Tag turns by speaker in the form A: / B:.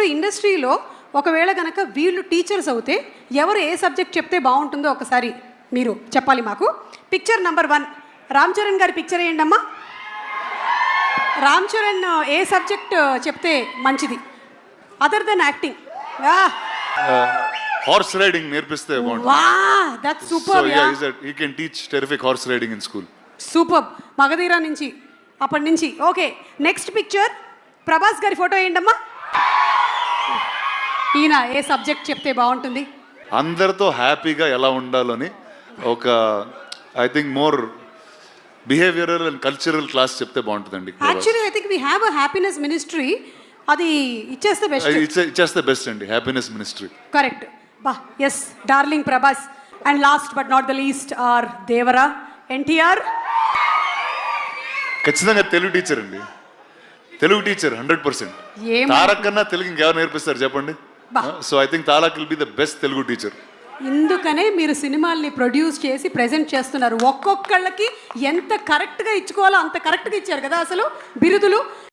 A: ఇప్పుడు ఇండస్ట్రీలో ఒకవేళ కనుక వీళ్ళు టీచర్స్ అవుతే ఎవరు ఏ సబ్జెక్ట్ చెప్తే బాగుంటుందో ఒకసారి మీరు చెప్పాలి మాకు. పిక్చర్ నెంబర్ 1 రామ్ చరణ్ గారి పిక్చర్ ఏంటమ్మా? రామ్ చరణ్ ఏ సబ్జెక్ట్ చెప్తే మంచిది other than acting?
B: Horse riding నేర్పిస్తే బాగుంటుంది.
A: Wow that's super.
B: He can teach terrific horse riding in school.
A: Super. Magadheera నుంచి అప్పటి నుంచి. ఓకే, నెక్స్ట్ పిక్చర్ ప్రభాస్ గారి ఫోటో ఏంటమ్మా? ఈయన ఏ సబ్జెక్ట్ చెప్తే బాగుంటుంది?
B: అందరితో హ్యాపీగా ఎలా ఉండాలని ఒక I think more behavioural and cultural class చెప్తే బాగుంటుందండి.
A: Actually I think we have a happiness ministry. అది ఇచ్చేస్తే బెస్ట్.
B: ఇచ్చేస్తే బెస్ట్ అండి, హ్యాపీనెస్ మినిస్ట్రీ.
A: కరెక్ట్. బా ఎస్, darling Prabhas. And last but not the least our Devara NTR.
B: ఖచ్చితంగా తెలుగు టీచర్ అండి, తెలుగు టీచర్ 100%. తారక్ కన్నా తెలుగు ఇంకెవరు నేర్పిస్తారు చెప్పండి? So I think Tarak will be the best Telugu teacher.
A: ఇందుకనే మీరు సినిమాల్ని ప్రొడ్యూస్ చేసి ప్రెజెంట్ చేస్తున్నారు. ఒక్కొక్కళ్ళకి ఎంత కరెక్ట్గా ఇచ్చుకోవాలో అంత కరెక్ట్గా ఇచ్చారు కదా అసలు బిరుదులు.